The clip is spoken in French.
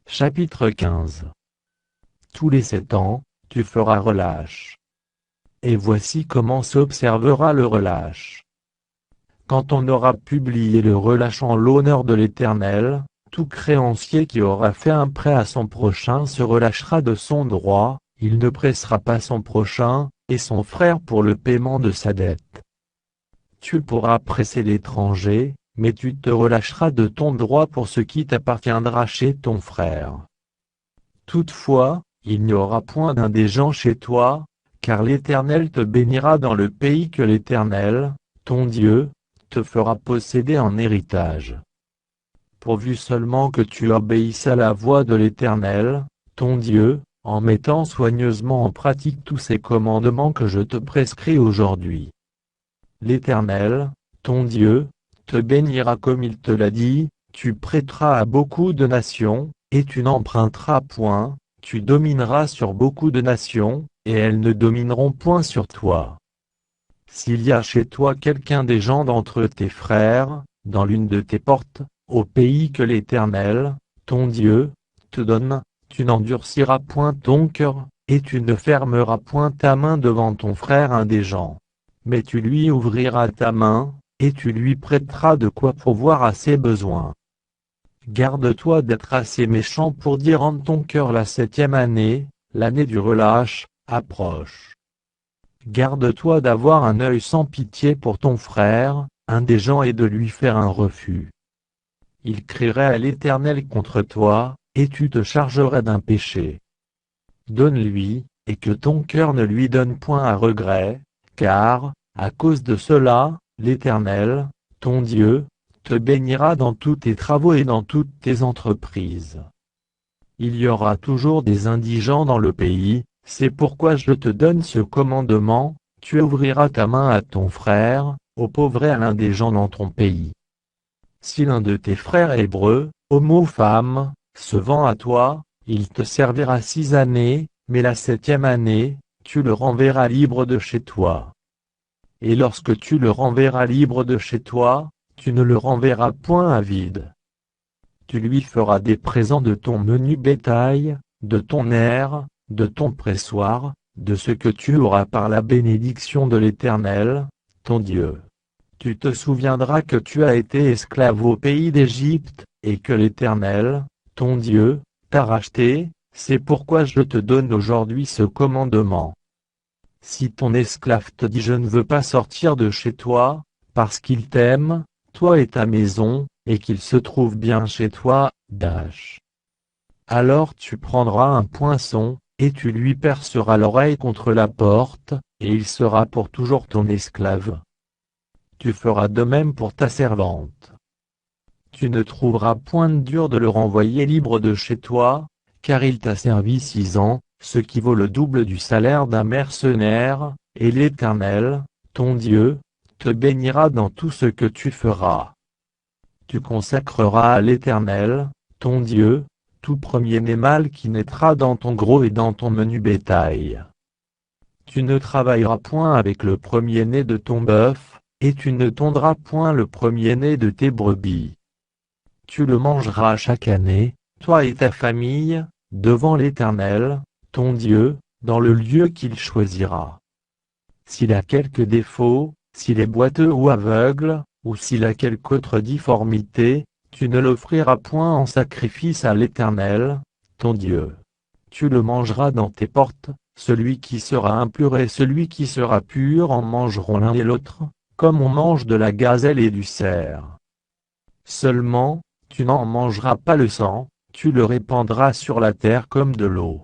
Chapitre 15. Tous les 7 ans, tu feras relâche. Et voici comment s'observera le relâche. Quand on aura publié le relâche en l'honneur de l'Éternel, tout créancier qui aura fait un prêt à son prochain se relâchera de son droit, il ne pressera pas son prochain, et son frère pour le paiement de sa dette. Tu pourras presser l'étranger, mais tu te relâcheras de ton droit pour ce qui t'appartiendra chez ton frère. Toutefois, il n'y aura point d'indigent chez toi, car l'Éternel te bénira dans le pays que l'Éternel, ton Dieu, te fera posséder en héritage. Pourvu seulement que tu obéisses à la voix de l'Éternel, ton Dieu, en mettant soigneusement en pratique tous ces commandements que je te prescris aujourd'hui. L'Éternel, ton Dieu, te bénira comme il te l'a dit, tu prêteras à beaucoup de nations, et tu n'emprunteras point, tu domineras sur beaucoup de nations, et elles ne domineront point sur toi. S'il y a chez toi quelqu'un des gens d'entre tes frères, dans l'une de tes portes, au pays que l'Éternel, ton Dieu, te donne, tu n'endurciras point ton cœur, et tu ne fermeras point ta main devant ton frère indigent. Mais tu lui ouvriras ta main, et tu lui prêteras de quoi pourvoir à ses besoins. Garde-toi d'être assez méchant pour dire en ton cœur la 7e année, l'année du relâche, approche. Garde-toi d'avoir un œil sans pitié pour ton frère, indigent et de lui faire un refus. Il crierait à l'Éternel contre toi, et tu te chargerais d'un péché. Donne-lui, et que ton cœur ne lui donne point à regret, car, à cause de cela, l'Éternel, ton Dieu, te bénira dans tous tes travaux et dans toutes tes entreprises. Il y aura toujours des indigents dans le pays, c'est pourquoi je te donne ce commandement, tu ouvriras ta main à ton frère, au pauvre et à l'indigent dans ton pays. Si l'un de tes frères hébreux, homme ou femme, se vend à toi, il te servira 6 années, mais la 7e année, tu le renverras libre de chez toi. Et lorsque tu le renverras libre de chez toi, tu ne le renverras point à vide. Tu lui feras des présents de ton menu bétail, de ton aire, de ton pressoir, de ce que tu auras par la bénédiction de l'Éternel, ton Dieu. Tu te souviendras que tu as été esclave au pays d'Égypte, et que l'Éternel, ton Dieu, t'a racheté, c'est pourquoi je te donne aujourd'hui ce commandement. Si ton esclave te dit je ne veux pas sortir de chez toi, parce qu'il t'aime, toi et ta maison, et qu'il se trouve bien chez toi, alors tu prendras un poinçon, et tu lui perceras l'oreille contre la porte, et il sera pour toujours ton esclave. Tu feras de même pour ta servante. Tu ne trouveras point de dur de le renvoyer libre de chez toi, car il t'a servi 6 ans, ce qui vaut le double du salaire d'un mercenaire, et l'Éternel, ton Dieu, te bénira dans tout ce que tu feras. Tu consacreras à l'Éternel, ton Dieu, tout premier-né mâle qui naîtra dans ton gros et dans ton menu bétail. Tu ne travailleras point avec le premier-né de ton bœuf, et tu ne tondras point le premier-né de tes brebis. Tu le mangeras chaque année, toi et ta famille, devant l'Éternel, ton Dieu, dans le lieu qu'il choisira. S'il a quelque défaut, s'il est boiteux ou aveugle, ou s'il a quelque autre difformité, tu ne l'offriras point en sacrifice à l'Éternel, ton Dieu. Tu le mangeras dans tes portes, celui qui sera impur et celui qui sera pur en mangeront l'un et l'autre, comme on mange de la gazelle et du cerf. Seulement, tu n'en mangeras pas le sang, tu le répandras sur la terre comme de l'eau.